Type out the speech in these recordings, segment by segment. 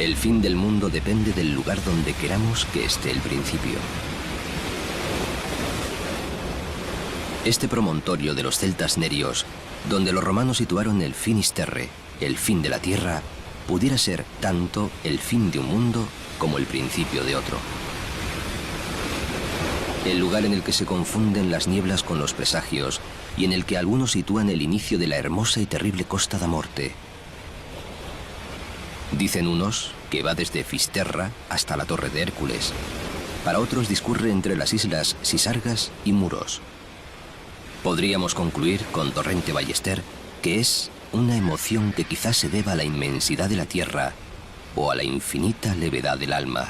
El fin del mundo depende del lugar donde queramos que esté el principio. Este promontorio de los celtas nerios, donde los romanos situaron el finis terrae, el fin de la tierra, pudiera ser tanto el fin de un mundo como el principio de otro. El lugar en el que se confunden las nieblas con los presagios y en el que algunos sitúan el inicio de la hermosa y terrible Costa da Morte. Dicen unos que va desde Fisterra hasta la Torre de Hércules. Para otros discurre entre las islas Sisargas y Muros. Podríamos concluir con Torrente Ballester que es una emoción que quizás se deba a la inmensidad de la tierra o a la infinita levedad del alma.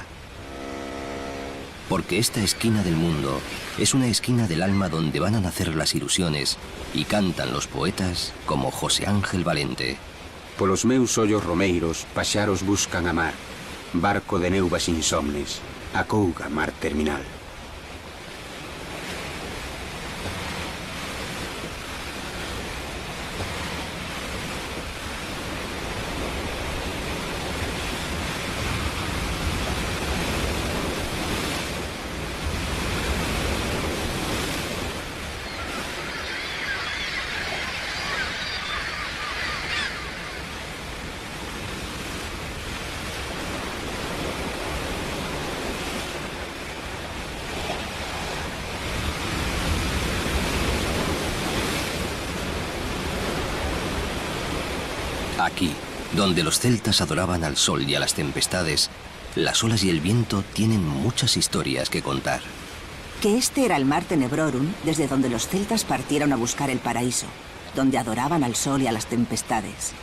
Porque esta esquina del mundo es una esquina del alma donde van a nacer las ilusiones y cantan los poetas como José Ángel Valente. Polos meus ollos romeiros, paxaros buscan a mar, barco de neuvas insomnes, acouga mar terminal. Aquí, donde los celtas adoraban al sol y a las tempestades, las olas y el viento tienen muchas historias que contar. Que este era el Mar Tenebrorum, desde donde los celtas partieron a buscar el paraíso, donde adoraban al sol y a las tempestades.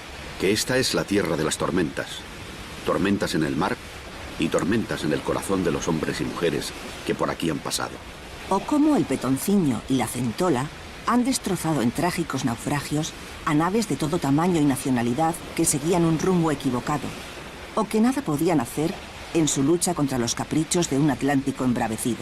Que esta es la tierra de las tormentas. Tormentas en el mar y tormentas en el corazón de los hombres y mujeres que por aquí han pasado. O cómo el Petoncinho y la Centola han destrozado en trágicos naufragios a naves de todo tamaño y nacionalidad que seguían un rumbo equivocado, o que nada podían hacer en su lucha contra los caprichos de un Atlántico embravecido.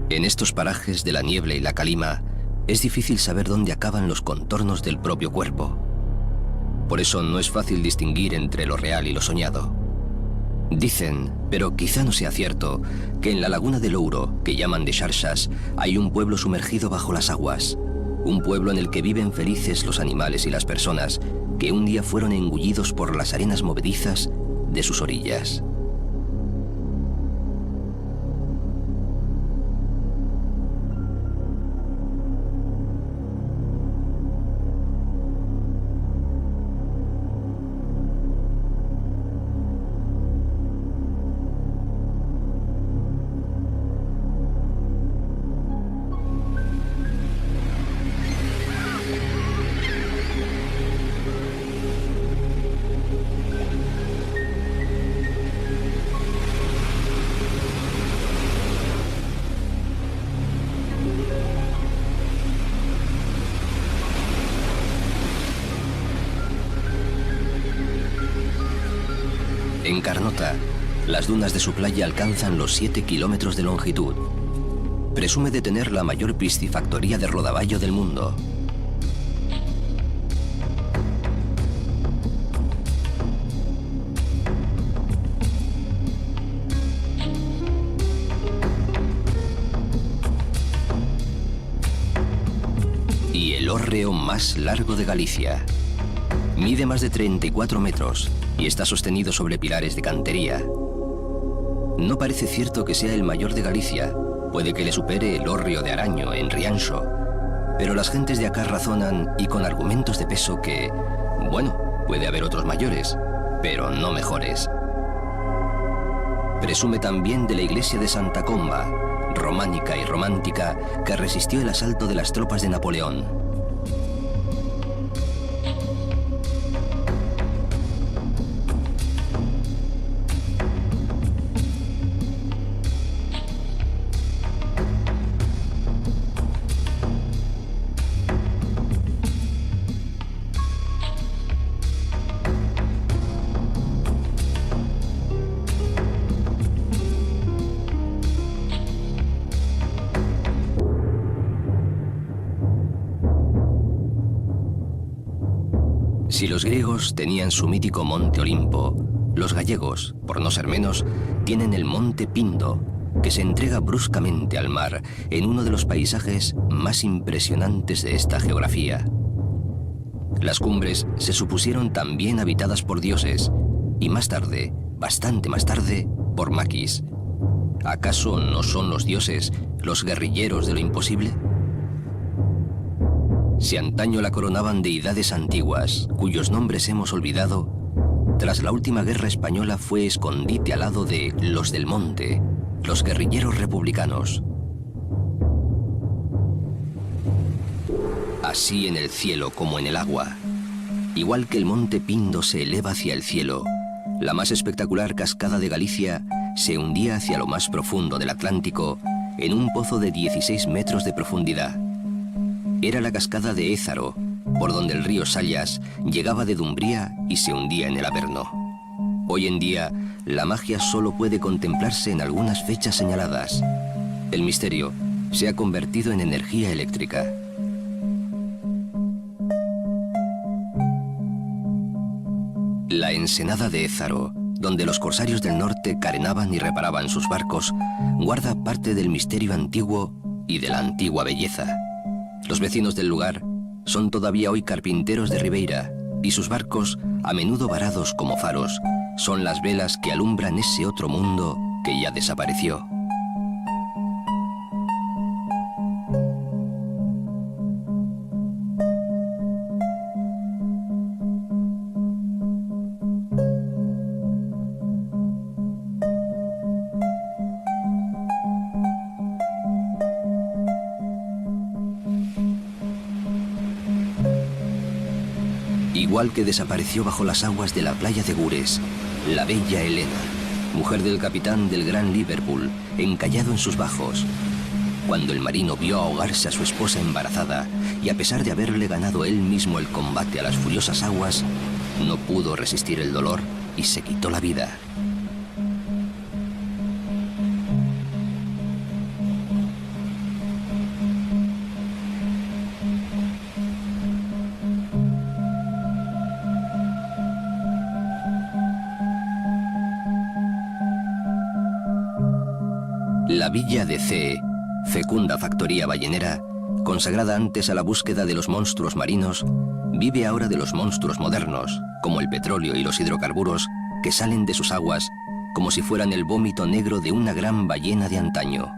En estos parajes de la niebla y la calima, es difícil saber dónde acaban los contornos del propio cuerpo. Por eso no es fácil distinguir entre lo real y lo soñado. Dicen, pero quizá no sea cierto, que en la laguna del Ouro, que llaman de Xarxas, hay un pueblo sumergido bajo las aguas. Un pueblo en el que viven felices los animales y las personas, que un día fueron engullidos por las arenas movedizas de sus orillas. En Carnota, las dunas de su playa alcanzan los 7 kilómetros de longitud. Presume de tener la mayor piscifactoría de rodaballo del mundo. Y el hórreo más largo de Galicia. Mide más de 34 metros y está sostenido sobre pilares de cantería. No parece cierto que sea el mayor de Galicia, puede que le supere el hórreo de Araño en Rianxo, pero las gentes de acá razonan y con argumentos de peso que, bueno, puede haber otros mayores, pero no mejores. Presume también de la iglesia de Santa Comba, románica y romántica, que resistió el asalto de las tropas de Napoleón. Si los griegos tenían su mítico monte Olimpo, los gallegos, por no ser menos, tienen el monte Pindo, que se entrega bruscamente al mar en uno de los paisajes más impresionantes de esta geografía. Las cumbres se supusieron también habitadas por dioses, y más tarde, bastante más tarde, por maquis. ¿Acaso no son los dioses los guerrilleros de lo imposible? Si antaño la coronaban deidades antiguas, cuyos nombres hemos olvidado, tras la última guerra española fue escondite al lado de los del monte, los guerrilleros republicanos. Así en el cielo como en el agua. Igual que el monte Pindo se eleva hacia el cielo, la más espectacular cascada de Galicia se hundía hacia lo más profundo del Atlántico en un pozo de 16 metros de profundidad. Era la cascada de Ézaro, por donde el río Sayas llegaba de Dumbría y se hundía en el Averno. Hoy en día, la magia solo puede contemplarse en algunas fechas señaladas. El misterio se ha convertido en energía eléctrica. La ensenada de Ézaro, donde los corsarios del norte carenaban y reparaban sus barcos, guarda parte del misterio antiguo y de la antigua belleza. Los vecinos del lugar son todavía hoy carpinteros de Ribeira y sus barcos, a menudo varados como faros, son las velas que alumbran ese otro mundo que ya desapareció. Igual que desapareció bajo las aguas de la playa de Gures, la bella Helena, mujer del capitán del Gran Liverpool, encallado en sus bajos. Cuando el marino vio ahogarse a su esposa embarazada y a pesar de haberle ganado él mismo el combate a las furiosas aguas, no pudo resistir el dolor y se quitó la vida. La villa de Cee, fecunda factoría ballenera, consagrada antes a la búsqueda de los monstruos marinos, vive ahora de los monstruos modernos, como el petróleo y los hidrocarburos, que salen de sus aguas como si fueran el vómito negro de una gran ballena de antaño.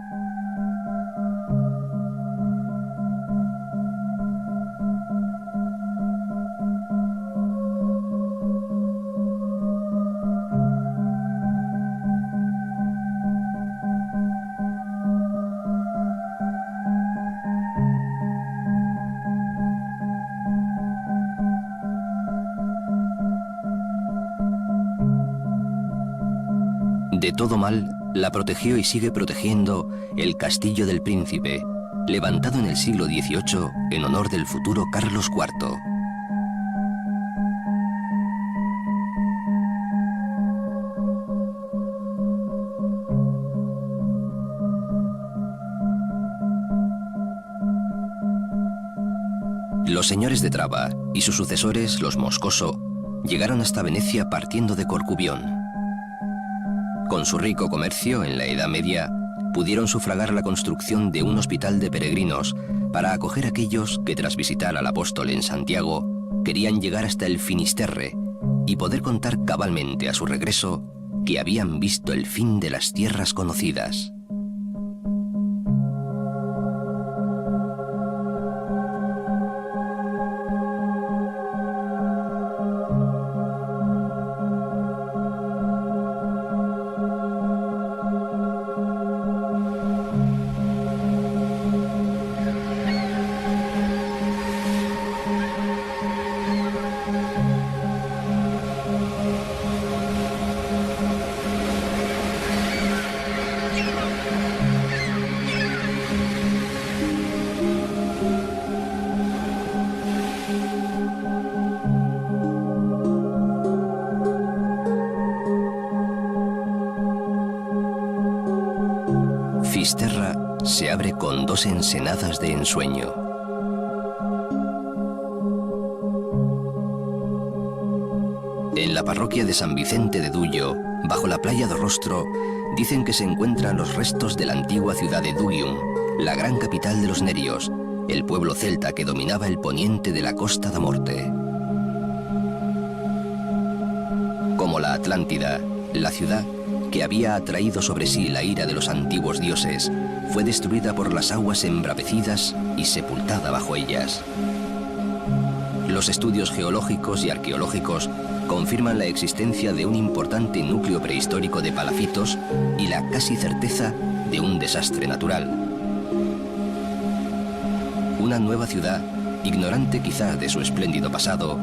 De todo mal, la protegió y sigue protegiendo el Castillo del Príncipe, levantado en el siglo XVIII en honor del futuro Carlos IV. Los señores de Traba y sus sucesores, los Moscoso, llegaron hasta Venecia partiendo de Corcubión. Con su rico comercio en la Edad Media, pudieron sufragar la construcción de un hospital de peregrinos para acoger a aquellos que tras visitar al apóstol en Santiago querían llegar hasta el Finisterre y poder contar cabalmente a su regreso que habían visto el fin de las tierras conocidas. Fisterra se abre con 2 ensenadas de ensueño. En la parroquia de San Vicente de Duyo, bajo la playa de Rostro, dicen que se encuentran los restos de la antigua ciudad de Dugium, la gran capital de los Nerios, el pueblo celta que dominaba el poniente de la Costa da Morte. Como la Atlántida, la ciudad, que había atraído sobre sí la ira de los antiguos dioses, fue destruida por las aguas embravecidas y sepultada bajo ellas. Los estudios geológicos y arqueológicos confirman la existencia de un importante núcleo prehistórico de palafitos y la casi certeza de un desastre natural. Una nueva ciudad, ignorante quizá de su espléndido pasado,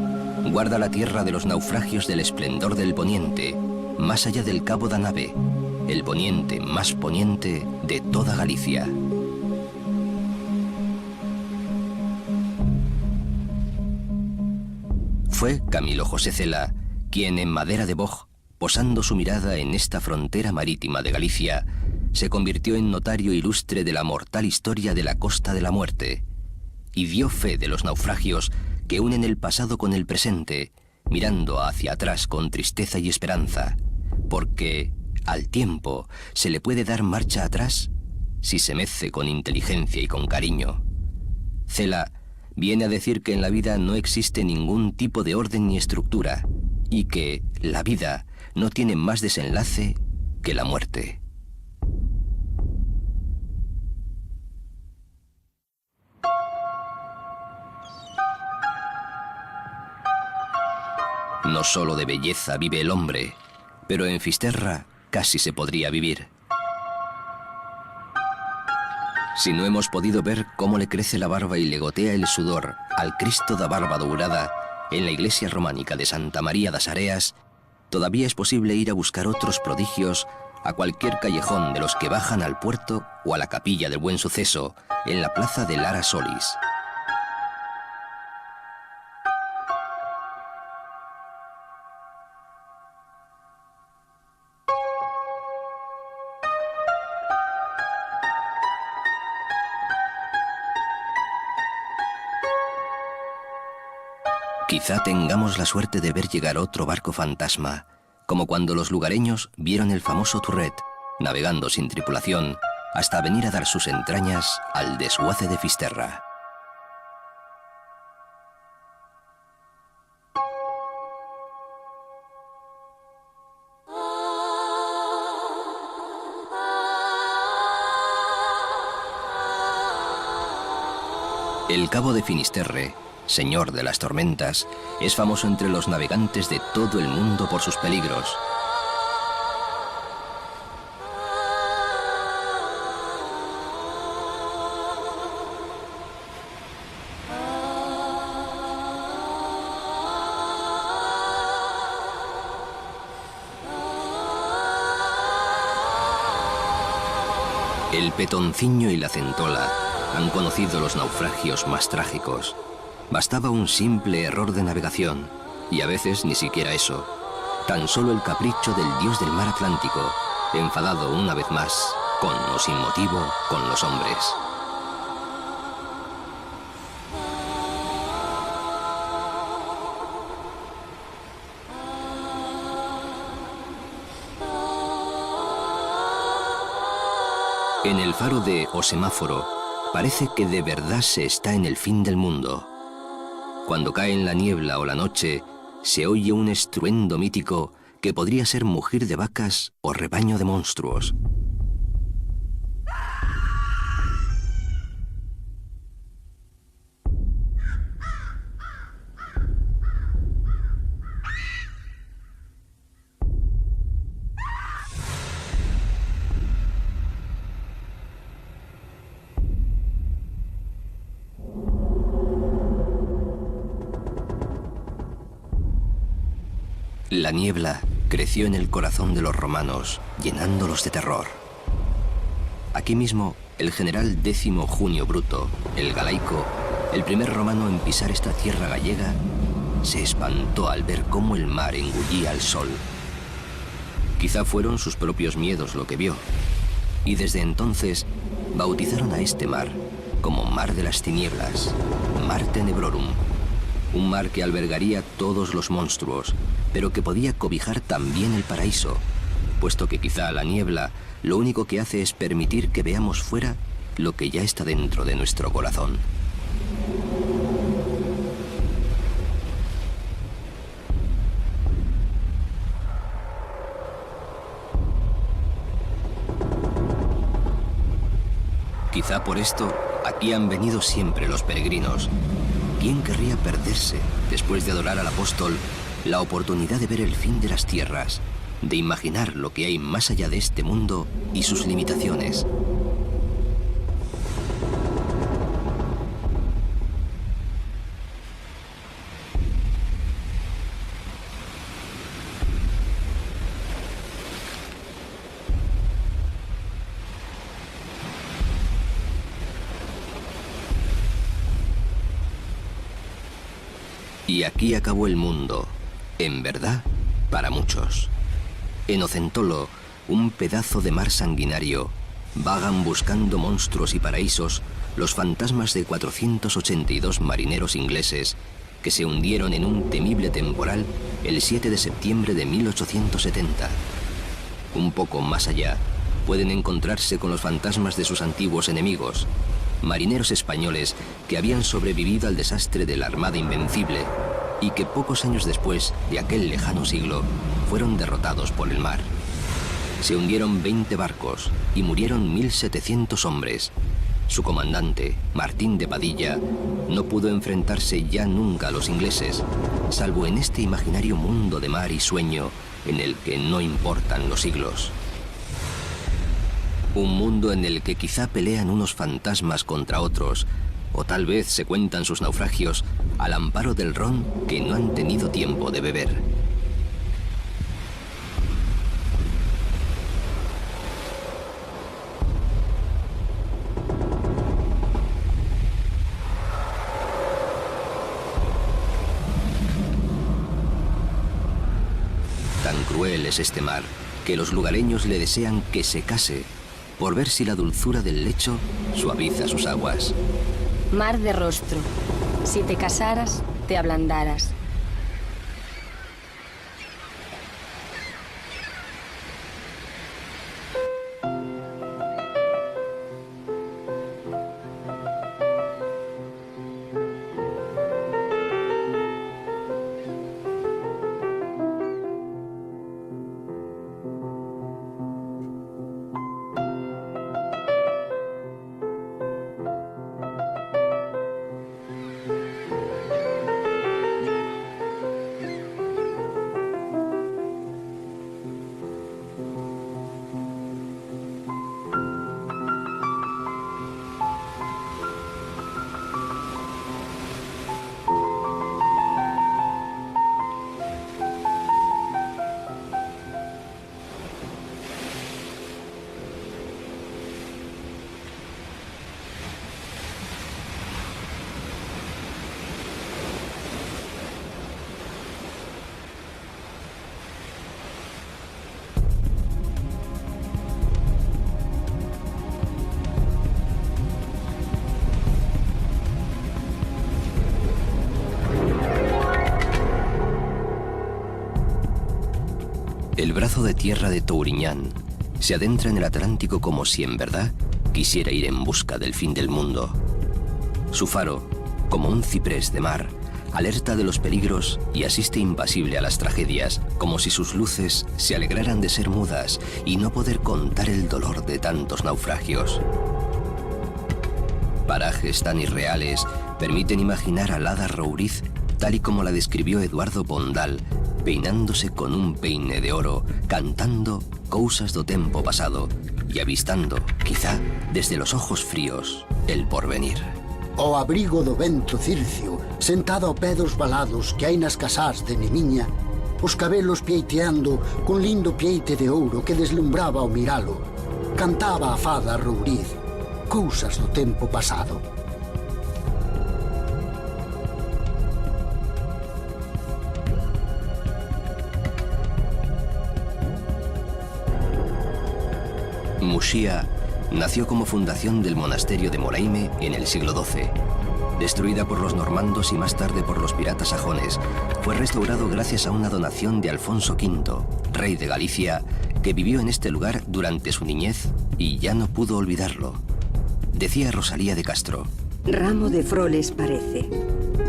guarda la tierra de los naufragios del esplendor del poniente, más allá del Cabo da Nave, el poniente más poniente de toda Galicia. Fue Camilo José Cela quien en Madera de Boj, posando su mirada en esta frontera marítima de Galicia, se convirtió en notario ilustre de la mortal historia de la Costa de la Muerte y dio fe de los naufragios que unen el pasado con el presente, mirando hacia atrás con tristeza y esperanza, porque al tiempo se le puede dar marcha atrás si se mece con inteligencia y con cariño. Cela viene a decir que en la vida no existe ningún tipo de orden ni estructura y que la vida no tiene más desenlace que la muerte. No solo de belleza vive el hombre, pero en Fisterra casi se podría vivir. Si no hemos podido ver cómo le crece la barba y le gotea el sudor al Cristo da Barba Dourada en la iglesia románica de Santa María das Areas, todavía es posible ir a buscar otros prodigios a cualquier callejón de los que bajan al puerto o a la capilla del Buen Suceso en la plaza de Lara Solis. Quizá tengamos la suerte de ver llegar otro barco fantasma, como cuando los lugareños vieron el famoso Turret, navegando sin tripulación, hasta venir a dar sus entrañas al desguace de Fisterra. El Cabo de Finisterre, señor de las tormentas, es famoso entre los navegantes de todo el mundo por sus peligros. El Petonciño y la Centola han conocido los naufragios más trágicos. Bastaba un simple error de navegación, y a veces ni siquiera eso. Tan solo el capricho del dios del mar Atlántico, enfadado una vez más, con o sin motivo, con los hombres. En el faro de O Semáforo, parece que de verdad se está en el fin del mundo. Cuando cae en la niebla o la noche, se oye un estruendo mítico que podría ser mugir de vacas o rebaño de monstruos. La niebla creció en el corazón de los romanos, llenándolos de terror. Aquí mismo, el general 10º Junio Bruto, el Galaico, el primer romano en pisar esta tierra gallega, se espantó al ver cómo el mar engullía al sol. Quizá fueron sus propios miedos lo que vio. Y desde entonces bautizaron a este mar como Mar de las Tinieblas, Mar Tenebrorum, un mar que albergaría todos los monstruos, pero que podía cobijar también el paraíso, puesto que quizá la niebla lo único que hace es permitir que veamos fuera lo que ya está dentro de nuestro corazón. Quizá por esto, aquí han venido siempre los peregrinos. ¿Quién querría perderse, después de adorar al apóstol, la oportunidad de ver el fin de las tierras, de imaginar lo que hay más allá de este mundo y sus limitaciones? Y aquí acabó el mundo, en verdad, para muchos. En Ocentolo, un pedazo de mar sanguinario, vagan buscando monstruos y paraísos los fantasmas de 482 marineros ingleses que se hundieron en un temible temporal el 7 de septiembre de 1870. Un poco más allá, pueden encontrarse con los fantasmas de sus antiguos enemigos, marineros españoles que habían sobrevivido al desastre de la Armada Invencible y que pocos años después de aquel lejano siglo fueron derrotados por el mar. Se hundieron 20 barcos y murieron 1.700 hombres. Su comandante, Martín de Padilla, no pudo enfrentarse ya nunca a los ingleses, salvo en este imaginario mundo de mar y sueño en el que no importan los siglos. Un mundo en el que quizá pelean unos fantasmas contra otros, o tal vez se cuentan sus naufragios al amparo del ron que no han tenido tiempo de beber. Tan cruel es este mar que los lugareños le desean que se case, por ver si la dulzura del lecho suaviza sus aguas. Mar de rostro, si te casaras, te ablandaras. El brazo de tierra de Touriñán se adentra en el Atlántico como si en verdad quisiera ir en busca del fin del mundo. Su faro, como un ciprés de mar, alerta de los peligros y asiste impasible a las tragedias, como si sus luces se alegraran de ser mudas y no poder contar el dolor de tantos naufragios. Parajes tan irreales permiten imaginar al hada Rouriz tal y como la describió Eduardo Bondal, peinándose con un peine de oro, cantando cousas do tempo pasado y avistando, quizá desde los ojos fríos, el porvenir. Ao abrigo do vento circio, sentado ao pé dos valados que hai nas casás de Nemiña, os cabelos pieiteando con lindo pieite de ouro que deslumbraba ao miralo, cantaba a fada Rouriz, cousas do tempo pasado. Muxía nació como fundación del monasterio de Moraime en el siglo XII. Destruida por los normandos y más tarde por los piratas sajones, fue restaurado gracias a una donación de Alfonso V, rey de Galicia, que vivió en este lugar durante su niñez y ya no pudo olvidarlo. Decía Rosalía de Castro: Ramo de froles parece,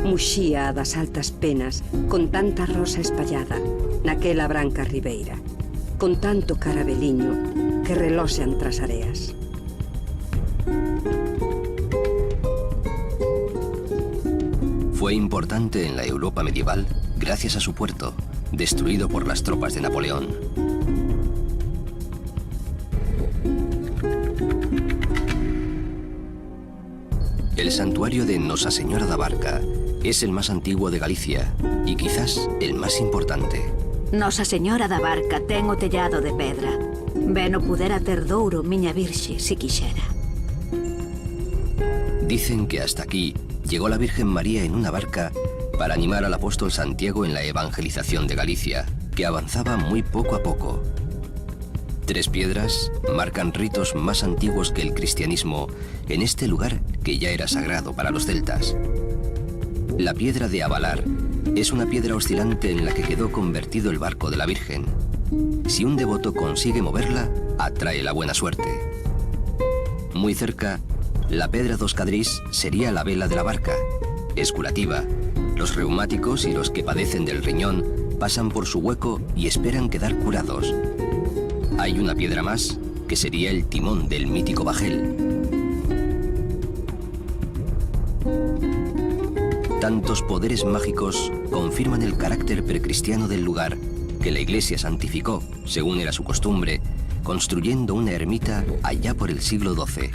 muxía das altas penas, con tanta rosa espallada, naquela branca ribeira, con tanto carabeliño que reloxean tras areas. Fue importante en la Europa medieval gracias a su puerto, destruido por las tropas de Napoleón. El santuario de Nosa Señora da Barca es el más antiguo de Galicia y quizás el más importante. Nosa Señora da Barca ten o tellado de pedra. Ben o pudera ter douro miña virxe, si quixera. Dicen que hasta aquí llegó la Virgen María en una barca para animar al apóstol Santiago en la evangelización de Galicia, que avanzaba muy poco a poco. 3 piedras marcan ritos más antiguos que el cristianismo en este lugar que ya era sagrado para los celtas. La piedra de Avalar es una piedra oscilante en la que quedó convertido el barco de la Virgen. Si un devoto consigue moverla, atrae la buena suerte. Muy cerca, la pedra dos cadrís sería la vela de la barca. Es curativa. Los reumáticos y los que padecen del riñón pasan por su hueco y esperan quedar curados. Hay una piedra más, que sería el timón del mítico bajel. Tantos poderes mágicos confirman el carácter precristiano del lugar, que la Iglesia santificó, según era su costumbre, construyendo una ermita allá por el siglo XII.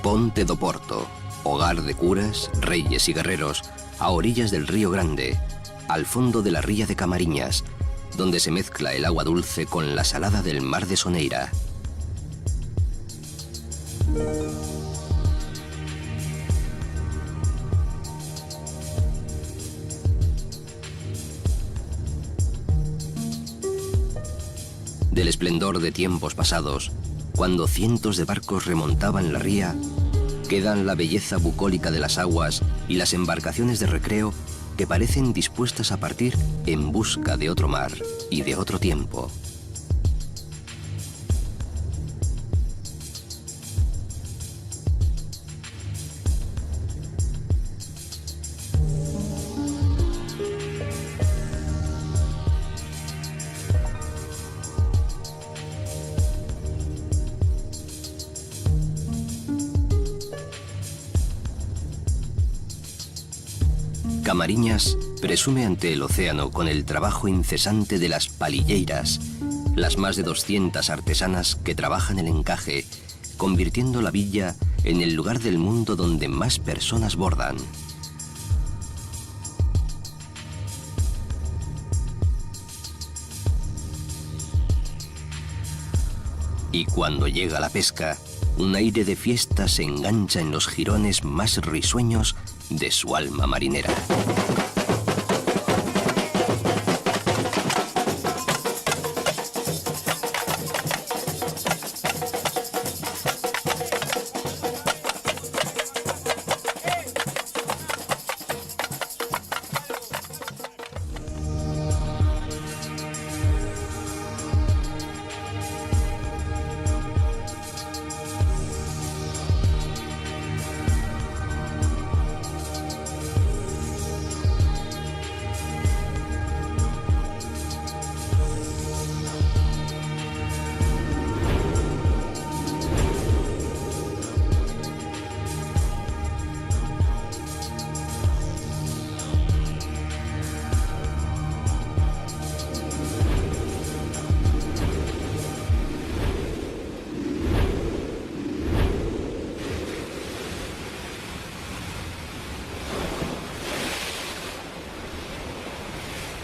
Ponte do Porto, hogar de curas, reyes y guerreros, a orillas del Río Grande, al fondo de la ría de Camariñas, donde se mezcla el agua dulce con la salada del mar de Soneira. Del esplendor de tiempos pasados, cuando cientos de barcos remontaban la ría, quedan la belleza bucólica de las aguas y las embarcaciones de recreo que parecen dispuestas a partir en busca de otro mar y de otro tiempo. Camariñas presume ante el océano con el trabajo incesante de las palilleiras, las más de 200 artesanas que trabajan el encaje, convirtiendo la villa en el lugar del mundo donde más personas bordan. Y cuando llega la pesca, un aire de fiesta se engancha en los jirones más risueños de su alma marinera.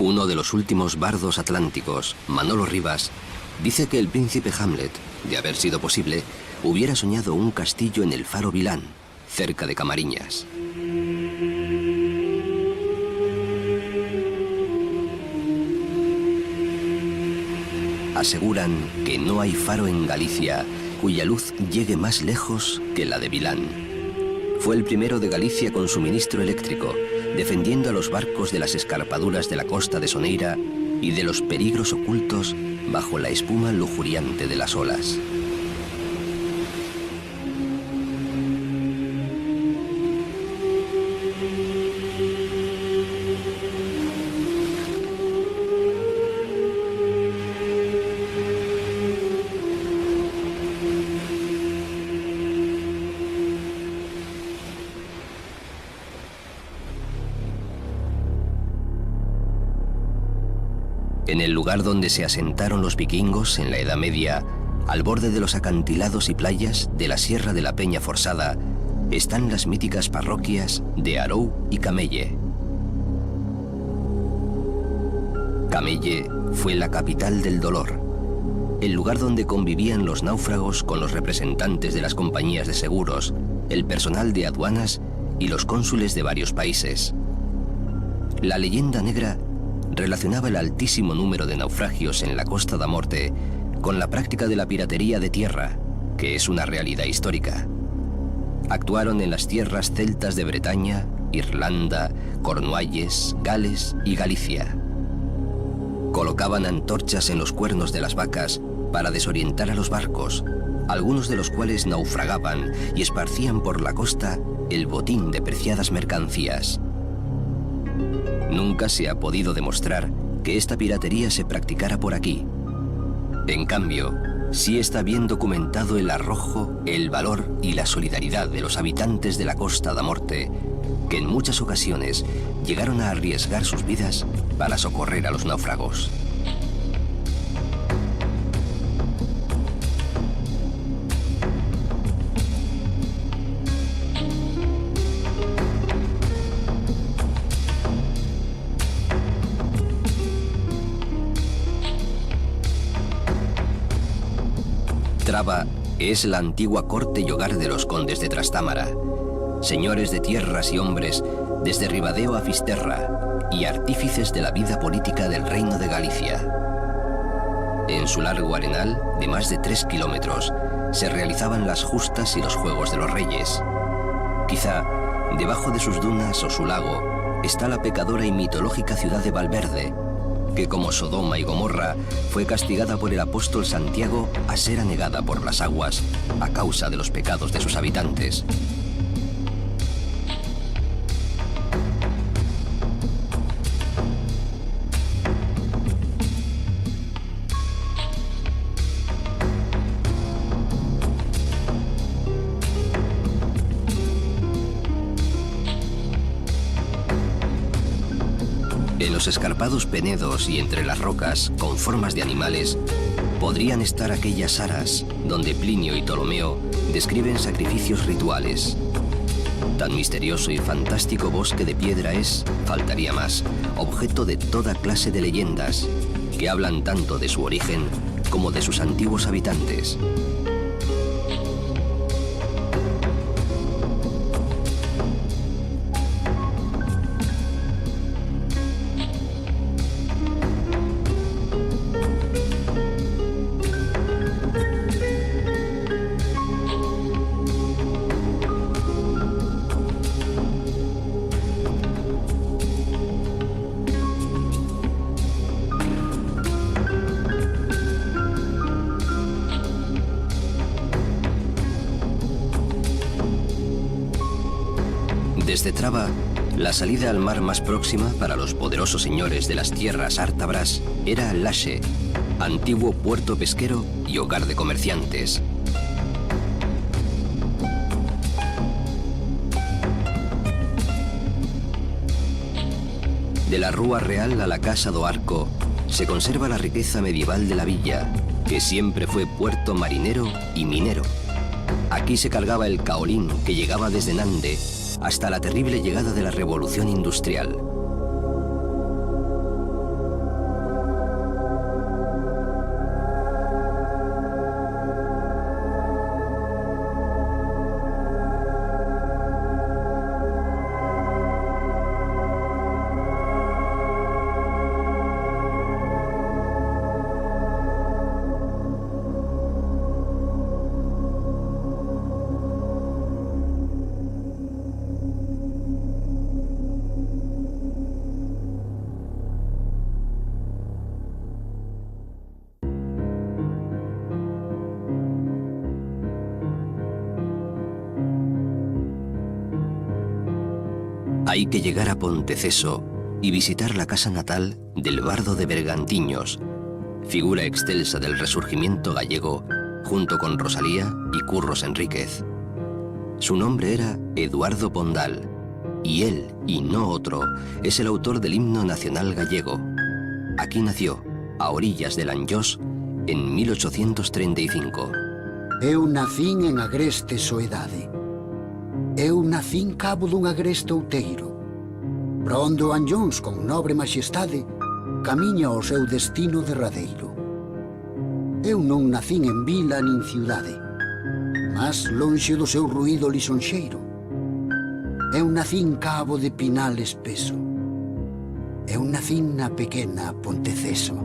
Uno de los últimos bardos atlánticos, Manolo Rivas, dice que el príncipe Hamlet, de haber sido posible, hubiera soñado un castillo en el faro Vilán, cerca de Camariñas. Aseguran que no hay faro en Galicia cuya luz llegue más lejos que la de Vilán. Fue el primero de Galicia con suministro eléctrico, defendiendo a los barcos de las escarpaduras de la costa de Soneira y de los peligros ocultos bajo la espuma lujuriante de las olas. En el lugar donde se asentaron los vikingos en la Edad Media, al borde de los acantilados y playas de la Sierra de la Peña Forsada, están las míticas parroquias de Arou y Camelle. Camelle fue la capital del dolor, el lugar donde convivían los náufragos con los representantes de las compañías de seguros, el personal de aduanas y los cónsules de varios países. La leyenda negra relacionaba el altísimo número de naufragios en la Costa da Morte con la práctica de la piratería de tierra, que es una realidad histórica. Actuaron en las tierras celtas de Bretaña, Irlanda, Cornualles, Gales y Galicia. Colocaban antorchas en los cuernos de las vacas para desorientar a los barcos, algunos de los cuales naufragaban y esparcían por la costa el botín de preciadas mercancías. Nunca se ha podido demostrar que esta piratería se practicara por aquí. En cambio, sí está bien documentado el arrojo, el valor y la solidaridad de los habitantes de la Costa da Morte, que en muchas ocasiones llegaron a arriesgar sus vidas para socorrer a los náufragos. Traba es la antigua corte y hogar de los condes de Trastámara, señores de tierras y hombres desde Ribadeo a Fisterra y artífices de la vida política del Reino de Galicia. En su largo arenal, de más de 3 kilómetros, se realizaban las justas y los juegos de los reyes. Quizá, debajo de sus dunas o su lago, está la pecadora y mitológica ciudad de Valverde, que como Sodoma y Gomorra fue castigada por el apóstol Santiago a ser anegada por las aguas a causa de los pecados de sus habitantes. En los escarpados penedos y entre las rocas, con formas de animales, podrían estar aquellas aras donde Plinio y Ptolomeo describen sacrificios rituales. Tan misterioso y fantástico bosque de piedra es, faltaría más, objeto de toda clase de leyendas, que hablan tanto de su origen como de sus antiguos habitantes. Desde Traba, la salida al mar más próxima para los poderosos señores de las tierras ártabras era Laxe, antiguo puerto pesquero y hogar de comerciantes. De la Rúa Real a la Casa do Arco se conserva la riqueza medieval de la villa, que siempre fue puerto marinero y minero. Aquí se cargaba el caolín que llegaba desde Nande hasta la terrible llegada de la Revolución Industrial. Hay que llegar a Ponteceso y visitar la casa natal del bardo de Bergantiños, figura excelsa del resurgimiento gallego, junto con Rosalía y Curros Enríquez. Su nombre era Eduardo Pondal, y él, y no otro, es el autor del himno nacional gallego. Aquí nació, a orillas del Anllós, en 1835. Eu nacín en agreste soedade. Eu nacín cabo dun agreste outeiro. Para onde o Anllóns, con nobre maxestade, camiña ao seu destino derradeiro. Eu non nacín en vila nin ciudade, mas lonxe do seu ruído lisonxeiro. Eu nacín cabo de pinal espeso. Eu nacín na pequena Ponteceso.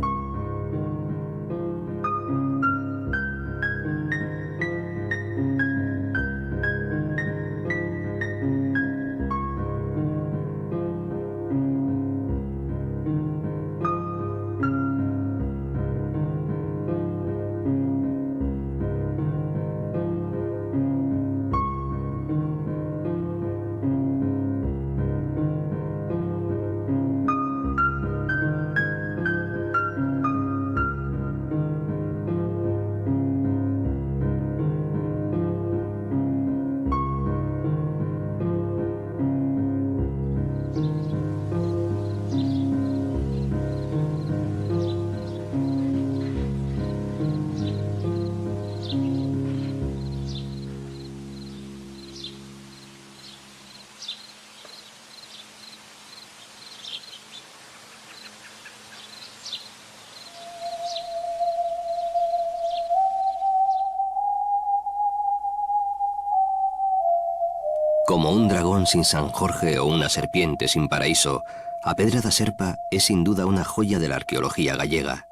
Como un dragón sin San Jorge o una serpiente sin paraíso, a Pedra da Serpa es sin duda una joya de la arqueología gallega.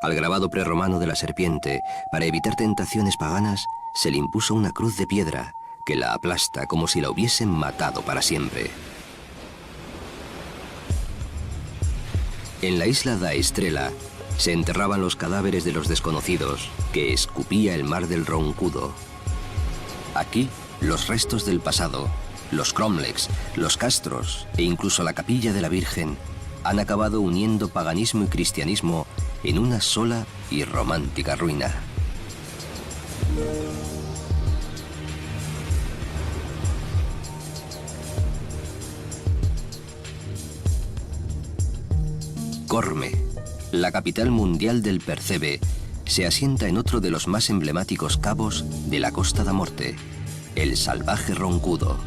Al grabado prerromano de la serpiente, para evitar tentaciones paganas, se le impuso una cruz de piedra que la aplasta como si la hubiesen matado para siempre. En la isla da Estrela se enterraban los cadáveres de los desconocidos que escupía el mar del Roncudo. Aquí, los restos del pasado, los cromlechs, los castros e incluso la capilla de la Virgen han acabado uniendo paganismo y cristianismo en una sola y romántica ruina. Corme, la capital mundial del percebe, se asienta en otro de los más emblemáticos cabos de la Costa da Morte, el salvaje Roncudo.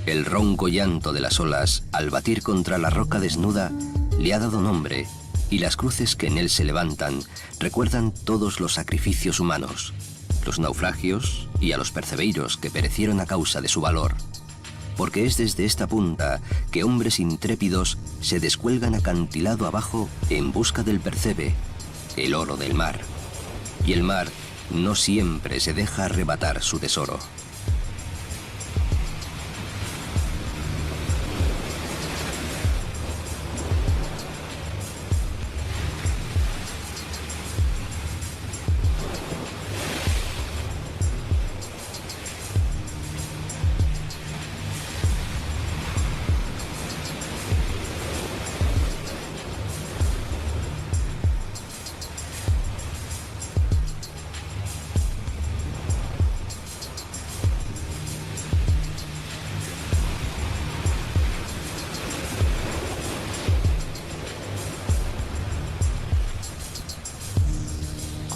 El ronco llanto de las olas, al batir contra la roca desnuda, le ha dado nombre, y las cruces que en él se levantan recuerdan todos los sacrificios humanos, los naufragios y a los percebeiros que perecieron a causa de su valor. Porque es desde esta punta que hombres intrépidos se descuelgan acantilado abajo en busca del percebe, el oro del mar. Y el mar no siempre se deja arrebatar su tesoro.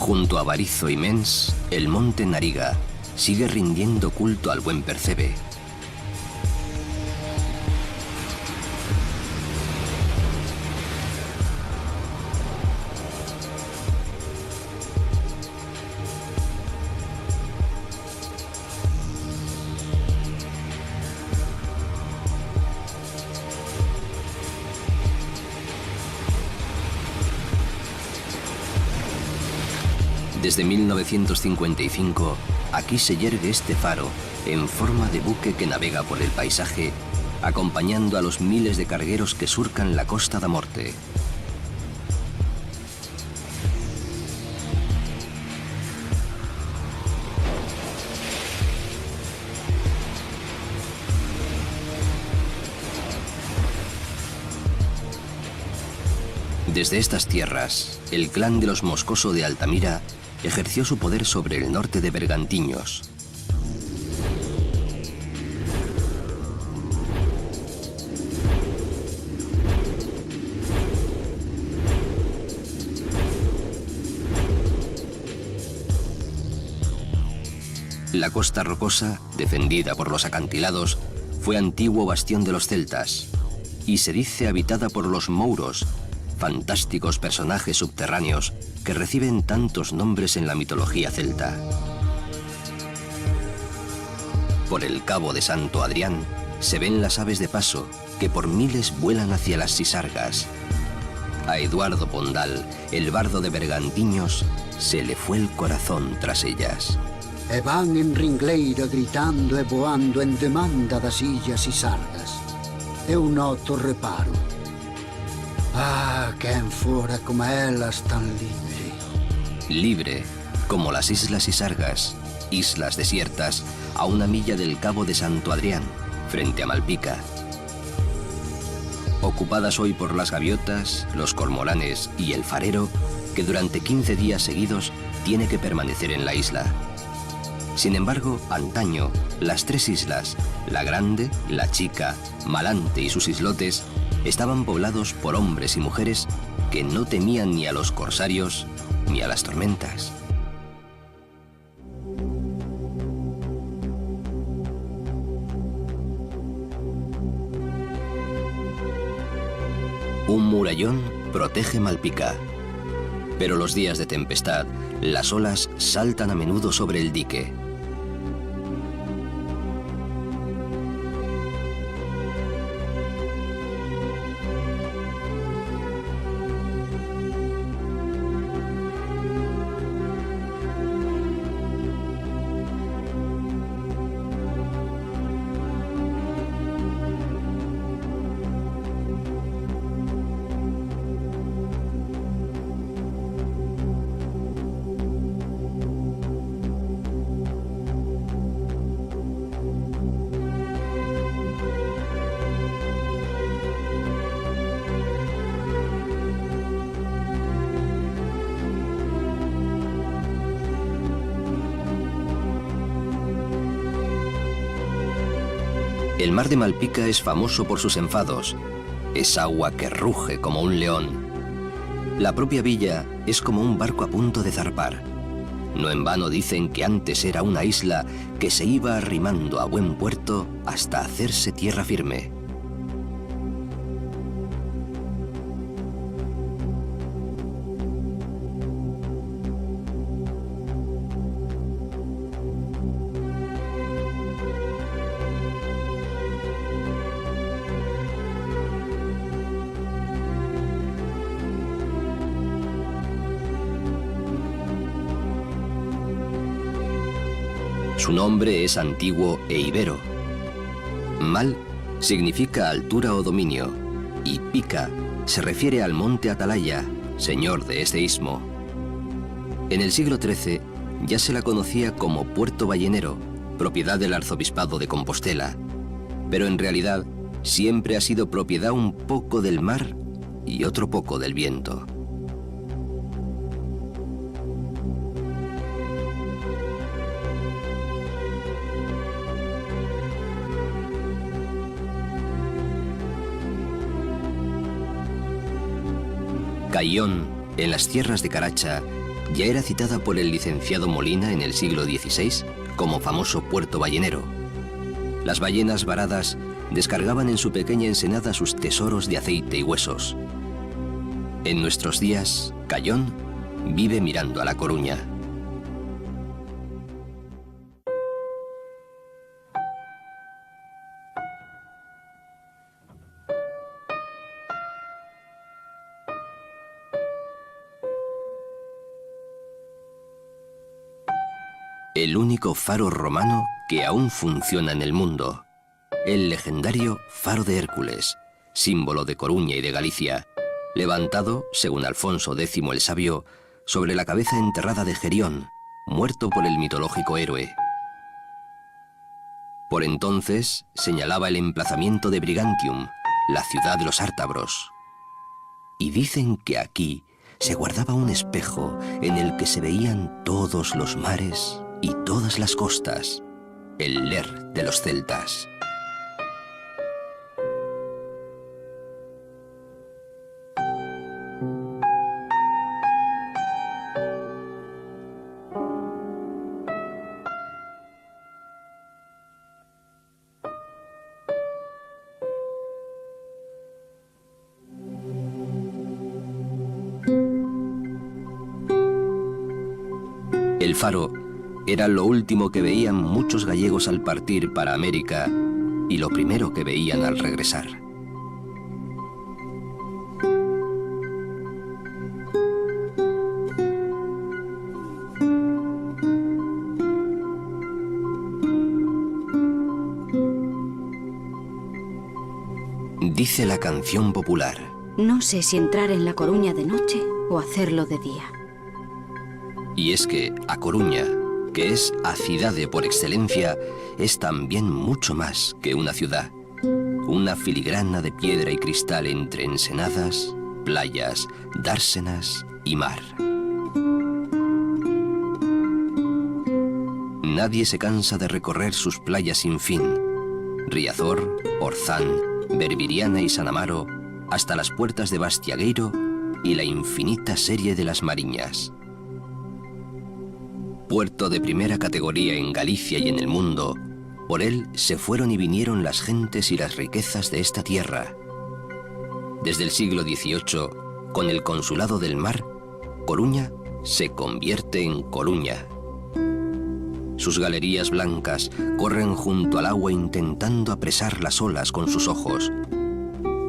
Junto a Barizo y Mens, el monte Nariga sigue rindiendo culto al buen percebe. Desde 1955, aquí se yergue este faro en forma de buque que navega por el paisaje, acompañando a los miles de cargueros que surcan la Costa da Morte. Desde estas tierras, el clan de los Moscoso de Altamira ejerció su poder sobre el norte de Bergantiños. La costa rocosa, defendida por los acantilados, fue antiguo bastión de los celtas y se dice habitada por los mouros, fantásticos personajes subterráneos que reciben tantos nombres en la mitología celta. Por el cabo de Santo Adrián se ven las aves de paso que por miles vuelan hacia las Sisargas. A Eduardo Pondal, el bardo de Bergantiños, se le fue el corazón tras ellas. E van en ringleira gritando e voando en demanda das illas Sisargas. Eu noto reparo. Ah, quen fora como elas tan libre. Libre, como las islas Sisargas, islas desiertas a una milla del cabo de Santo Adrián, frente a Malpica. Ocupadas hoy por las gaviotas, los cormoranes y el farero, que durante 15 días seguidos tiene que permanecer en la isla. Sin embargo, antaño, las tres islas, la Grande, la Chica, Malante y sus islotes, estaban poblados por hombres y mujeres que no temían ni a los corsarios ni a las tormentas. Un murallón protege Malpica, pero los días de tempestad, las olas saltan a menudo sobre el dique. El mar de Malpica es famoso por sus enfados. Es agua que ruge como un león. La propia villa es como un barco a punto de zarpar. No en vano dicen que antes era una isla que se iba arrimando a buen puerto hasta hacerse tierra firme. Su nombre es antiguo e ibero. Mal significa altura o dominio, y Pica se refiere al monte Atalaya, señor de este istmo. En el siglo XIII ya se la conocía como Puerto Ballenero, propiedad del arzobispado de Compostela, pero en realidad siempre ha sido propiedad un poco del mar y otro poco del viento. Caión, en las tierras de Caracha, ya era citada por el licenciado Molina en el siglo XVI como famoso puerto ballenero. Las ballenas varadas descargaban en su pequeña ensenada sus tesoros de aceite y huesos. En nuestros días, Caión vive mirando a La Coruña. el único faro romano que aún funciona en el mundo. El legendario Faro de Hércules, símbolo de Coruña y de Galicia, levantado, según Alfonso X el Sabio, sobre la cabeza enterrada de Gerión, muerto por el mitológico héroe. Por entonces señalaba el emplazamiento de Brigantium, la ciudad de los Ártabros. Y dicen que aquí se guardaba un espejo en el que se veían todos los mares y todas las costas, el Ler de los celtas. El faro era lo último que veían muchos gallegos al partir para América y lo primero que veían al regresar. Dice la canción popular: No sé si entrar en La Coruña de noche o hacerlo de día. Y es que A Coruña, que es a cidade por excelencia, es también mucho más que una ciudad. Una filigrana de piedra y cristal entre ensenadas, playas, dársenas y mar. Nadie se cansa de recorrer sus playas sin fin. Riazor, Orzán, Berbiriana y San Amaro, hasta las puertas de Bastiagueiro y la infinita serie de las Mariñas. Puerto de primera categoría en Galicia y en el mundo, por él se fueron y vinieron las gentes y las riquezas de esta tierra. Desde el siglo XVIII, con el Consulado del Mar, Coruña se convierte en Coruña. Sus galerías blancas corren junto al agua intentando apresar las olas con sus ojos.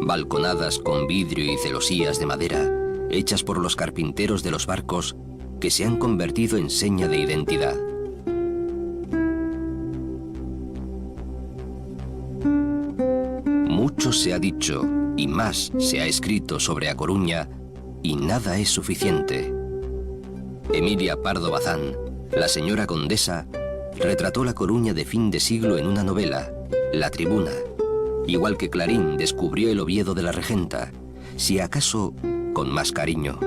Balconadas con vidrio y celosías de madera, hechas por los carpinteros de los barcos, que se han convertido en seña de identidad. Mucho se ha dicho y más se ha escrito sobre A Coruña y nada es suficiente. Emilia Pardo Bazán, la señora condesa, retrató La Coruña de fin de siglo en una novela, La Tribuna, igual que Clarín descubrió el Oviedo de la Regenta, si acaso con más cariño.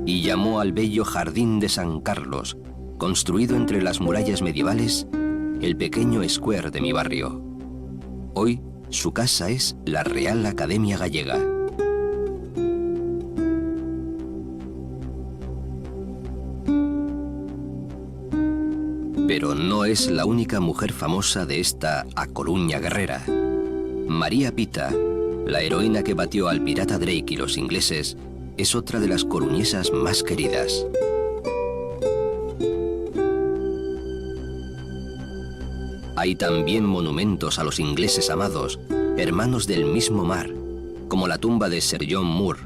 Y llamó al bello Jardín de San Carlos, construido entre las murallas medievales, el pequeño square de mi barrio. Hoy su casa es la Real Academia Gallega. Pero no es la única mujer famosa de esta A Coruña guerrera. María Pita, la heroína que batió al pirata Drake y los ingleses, es otra de las coruñesas más queridas. Hay también monumentos a los ingleses amados, hermanos del mismo mar, como la tumba de Sir John Moore,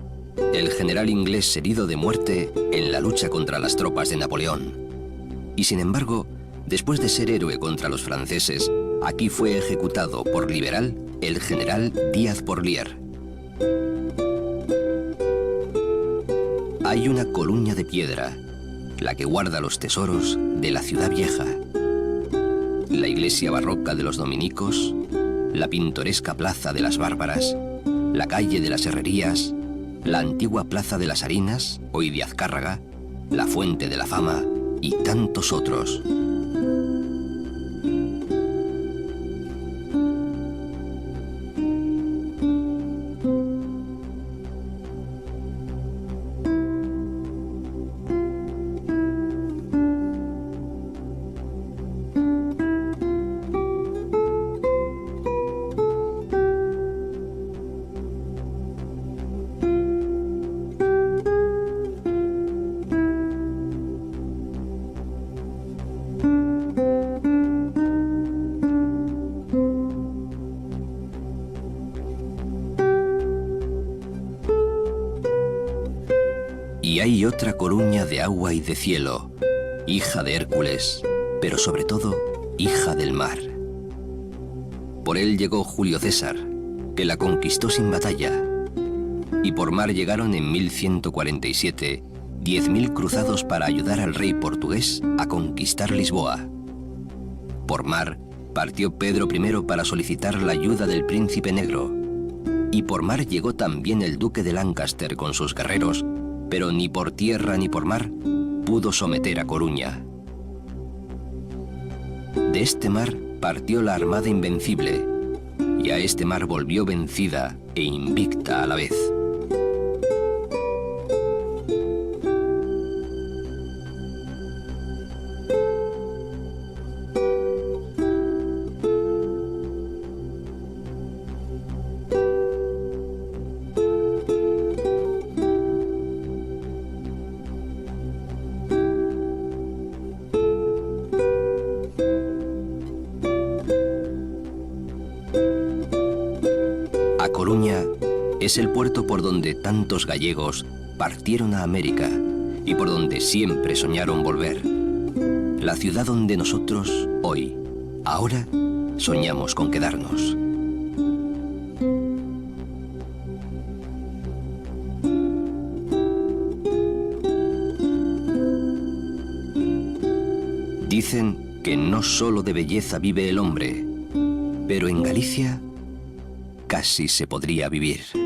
el general inglés herido de muerte en la lucha contra las tropas de Napoleón. Y sin embargo, después de ser héroe contra los franceses, aquí fue ejecutado por liberal el general Díaz Porlier. Hay una Coruña de piedra, la que guarda los tesoros de la ciudad vieja. La iglesia barroca de los dominicos, la pintoresca plaza de las Bárbaras, la calle de las Herrerías, la antigua plaza de las Harinas, hoy de Azcárraga, la fuente de la fama y tantos otros. Y hay otra Coruña de agua y de cielo, hija de Hércules, pero sobre todo, hija del mar. Por él llegó Julio César, que la conquistó sin batalla, y por mar llegaron en 1147 10.000 cruzados para ayudar al rey portugués a conquistar Lisboa. Por mar partió Pedro I para solicitar la ayuda del príncipe negro, y por mar llegó también el duque de Lancaster con sus guerreros, pero ni por tierra ni por mar pudo someter a Coruña. De este mar partió la armada invencible, y a este mar volvió vencida e invicta a la vez. A Coruña es el puerto por donde tantos gallegos partieron a América y por donde siempre soñaron volver. La ciudad donde nosotros, hoy, ahora, soñamos con quedarnos. Dicen que no solo de belleza vive el hombre, pero en Galicia casi se podría vivir.